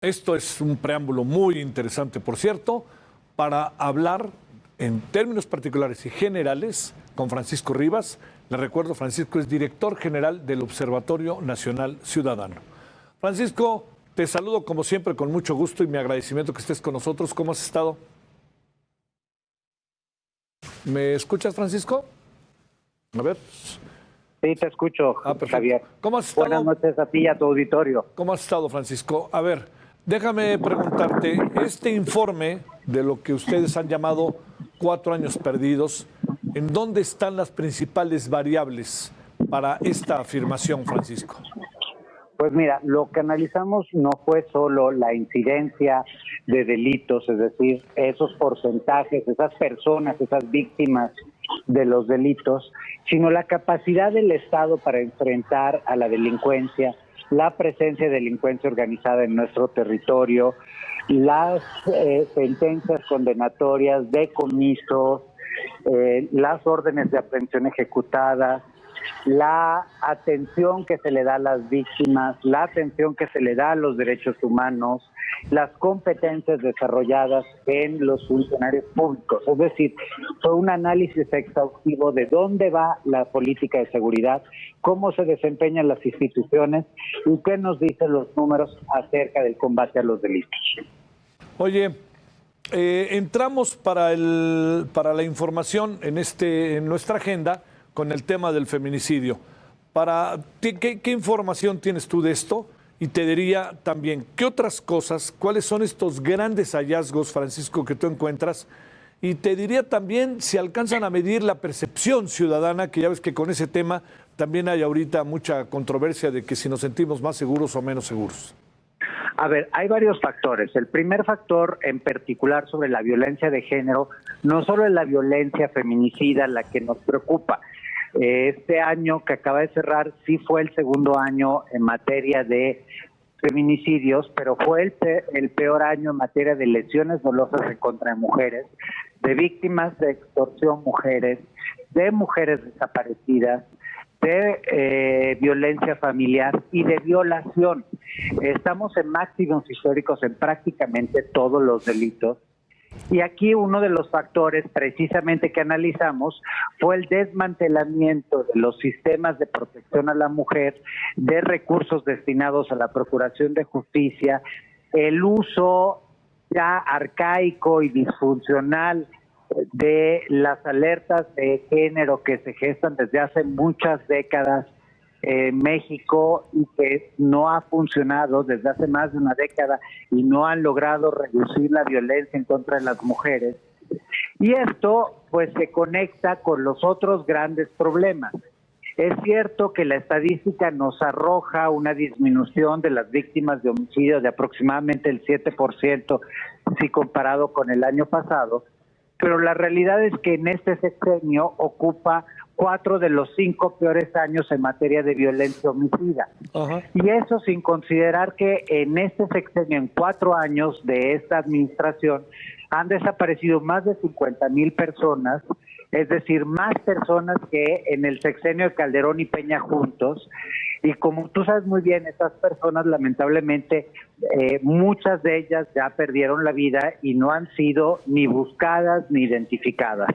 Esto es un preámbulo muy interesante, por cierto, para hablar en términos particulares y generales con Francisco Rivas. Le recuerdo, Francisco es director general del Observatorio Nacional Ciudadano. Francisco, te saludo como siempre con mucho gusto y mi agradecimiento que estés con nosotros. ¿Cómo has estado? ¿Me escuchas, Francisco? A ver. Sí, te escucho, Javier. ¿Cómo has estado? Buenas noches a ti y a tu auditorio. ¿Cómo has estado, Francisco? A ver, déjame preguntarte, este informe de lo que ustedes han llamado 4 años perdidos, ¿en dónde están las principales variables para esta afirmación, Francisco? Pues mira, lo que analizamos no fue solo la incidencia de delitos, es decir, esos porcentajes, esas personas, esas víctimas de los delitos, sino la capacidad del Estado para enfrentar a la delincuencia, la presencia de delincuencia organizada en nuestro territorio, las sentencias condenatorias, decomisos, las órdenes de aprehensión ejecutadas, la atención que se le da a las víctimas, la atención que se le da a los derechos humanos, las competencias desarrolladas en los funcionarios públicos. Es decir, fue un análisis exhaustivo de dónde va la política de seguridad, cómo se desempeñan las instituciones y qué nos dicen los números acerca del combate a los delitos. Oye, entramos para la información en nuestra agenda con el tema del feminicidio. ¿Qué información tienes tú de esto? Y te diría también, ¿qué otras cosas, cuáles son estos grandes hallazgos, Francisco, que tú encuentras? Y te diría también si alcanzan a medir la percepción ciudadana, que ya ves que con ese tema también hay ahorita mucha controversia de que si nos sentimos más seguros o menos seguros. A ver, hay varios factores. El primer factor en particular sobre la violencia de género, no solo es la violencia feminicida la que nos preocupa. Este año que acaba de cerrar sí fue el segundo año en materia de feminicidios, pero fue el peor año en materia de lesiones dolosas en contra de mujeres, de víctimas de extorsión mujeres, de mujeres desaparecidas, de violencia familiar y de violación. Estamos en máximos históricos en prácticamente todos los delitos. Y aquí uno de los factores precisamente que analizamos fue el desmantelamiento de los sistemas de protección a la mujer, de recursos destinados a la procuración de justicia, el uso ya arcaico y disfuncional de las alertas de género que se gestan desde hace muchas décadas en México y que no ha funcionado desde hace más de una década y no han logrado reducir la violencia en contra de las mujeres. Y esto pues se conecta con los otros grandes problemas. Es cierto que la estadística nos arroja una disminución de las víctimas de homicidio de aproximadamente el 7% si comparado con el año pasado, pero la realidad es que en este sexenio ocupa 4 de los 5 peores años en materia de violencia homicida. Ajá. Y eso sin considerar que en este sexenio, en 4 años de esta administración, han desaparecido más de 50,000 personas, es decir, más personas que en el sexenio de Calderón y Peña juntos. Y como tú sabes muy bien, esas personas lamentablemente, muchas de ellas ya perdieron la vida y no han sido ni buscadas ni identificadas.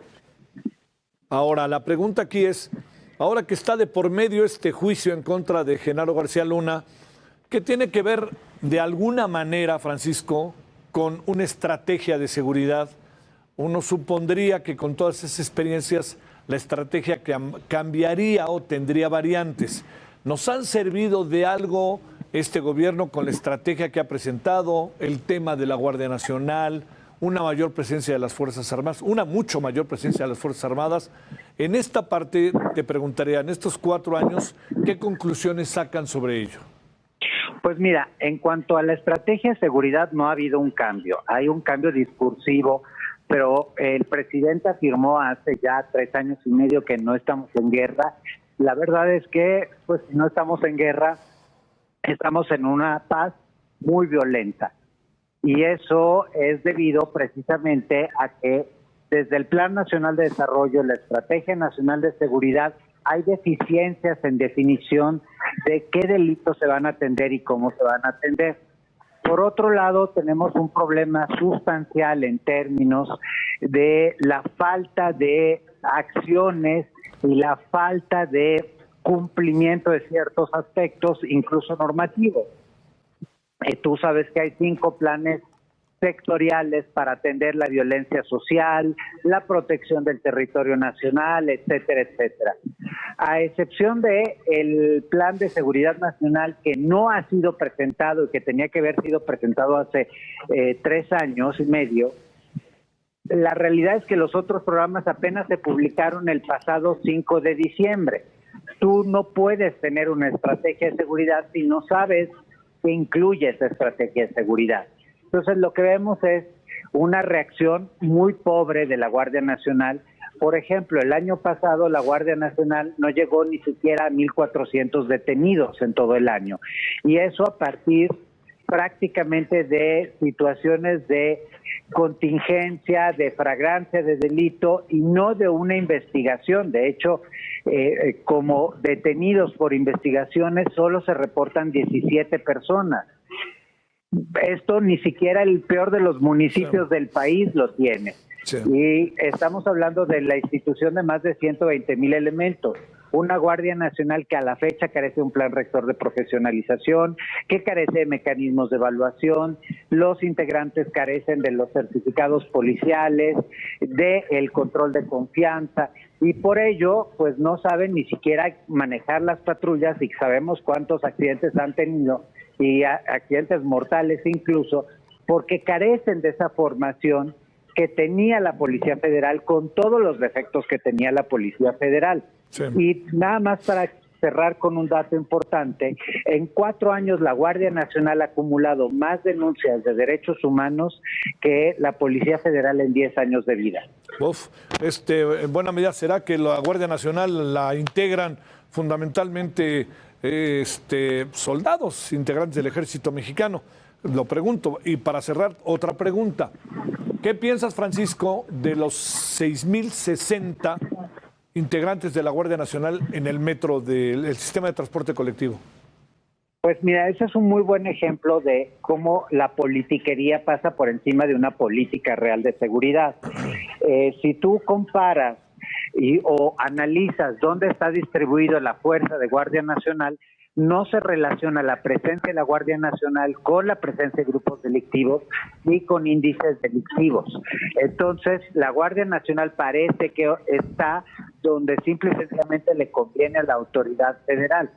Ahora, la pregunta aquí es, ahora que está de por medio este juicio en contra de Genaro García Luna, ¿qué tiene que ver de alguna manera, Francisco, con una estrategia de seguridad? Uno supondría que con todas esas experiencias la estrategia cambiaría o tendría variantes. ¿Nos han servido de algo este gobierno con la estrategia que ha presentado, el tema de la Guardia Nacional, una mayor presencia de las Fuerzas Armadas, una mucho mayor presencia de las Fuerzas Armadas? En esta parte te preguntaría, en estos 4 años, ¿qué conclusiones sacan sobre ello? Pues mira, en cuanto a la estrategia de seguridad no ha habido un cambio, hay un cambio discursivo, pero el presidente afirmó hace ya 3 años y medio que no estamos en guerra. La verdad es que, pues, si no estamos en guerra, estamos en una paz muy violenta. Y eso es debido precisamente a que desde el Plan Nacional de Desarrollo, la Estrategia Nacional de Seguridad, hay deficiencias en definición de qué delitos se van a atender y cómo se van a atender. Por otro lado, tenemos un problema sustancial en términos de la falta de acciones y la falta de cumplimiento de ciertos aspectos, incluso normativos. Tú sabes que hay 5 planes sectoriales para atender la violencia social, la protección del territorio nacional, etcétera, etcétera. A excepción de el Plan de Seguridad Nacional, que no ha sido presentado y que tenía que haber sido presentado hace 3 años y medio, la realidad es que los otros programas apenas se publicaron el pasado 5 de diciembre. Tú no puedes tener una estrategia de seguridad si no sabes qué incluye esa estrategia de seguridad. Entonces lo que vemos es una reacción muy pobre de la Guardia Nacional. Por ejemplo, el año pasado la Guardia Nacional no llegó ni siquiera a 1,400 detenidos en todo el año. Y eso a partir prácticamente de situaciones de contingencia, de flagrancia de delito y no de una investigación. De hecho, como detenidos por investigaciones solo se reportan 17 personas. Esto ni siquiera el peor de los municipios del país lo tiene. Sí. Y estamos hablando de la institución de más de 120,000 elementos. Una Guardia Nacional que a la fecha carece de un plan rector de profesionalización, que carece de mecanismos de evaluación, los integrantes carecen de los certificados policiales, del control de confianza, y por ello pues no saben ni siquiera manejar las patrullas, y sabemos cuántos accidentes han tenido, y accidentes mortales incluso, porque carecen de esa formación que tenía la Policía Federal, con todos los defectos que tenía la Policía Federal. Sí. Y nada más para cerrar con un dato importante, en 4 años la Guardia Nacional ha acumulado más denuncias de derechos humanos que la Policía Federal en 10 años de vida. En buena medida, ¿será que la Guardia Nacional la integran fundamentalmente soldados integrantes del Ejército Mexicano? Lo pregunto. Y para cerrar, otra pregunta. ¿Qué piensas, Francisco, de los 6,060 integrantes de la Guardia Nacional en el metro del sistema de transporte colectivo? Pues mira, ese es un muy buen ejemplo de cómo la politiquería pasa por encima de una política real de seguridad. Si tú comparas o analizas dónde está distribuida la fuerza de Guardia Nacional, no se relaciona la presencia de la Guardia Nacional con la presencia de grupos delictivos ni con índices delictivos. Entonces, la Guardia Nacional parece que está donde simple y sencillamente le conviene a la autoridad federal.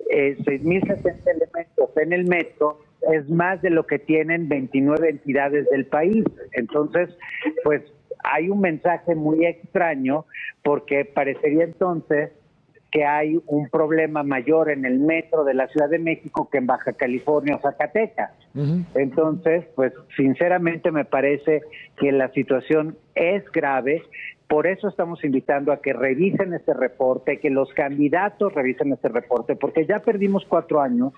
6,060 elementos en el metro es más de lo que tienen 29 entidades del país. Entonces, pues hay un mensaje muy extraño, porque parecería entonces que hay un problema mayor en el metro de la Ciudad de México que en Baja California o Zacatecas. Entonces, pues sinceramente me parece que la situación es grave. Por eso estamos invitando a que revisen este reporte, que los candidatos revisen este reporte, porque ya perdimos 4 años,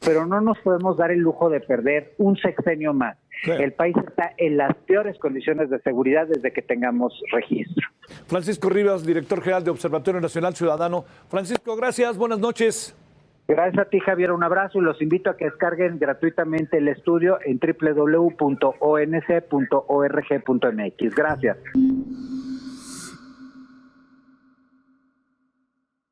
pero no nos podemos dar el lujo de perder un sexenio más. Sí. El país está en las peores condiciones de seguridad desde que tengamos registro. Francisco Rivas, director general de Observatorio Nacional Ciudadano. Francisco, gracias, buenas noches. Gracias a ti, Javier, un abrazo, y los invito a que descarguen gratuitamente el estudio en www.onc.org.mx. Gracias.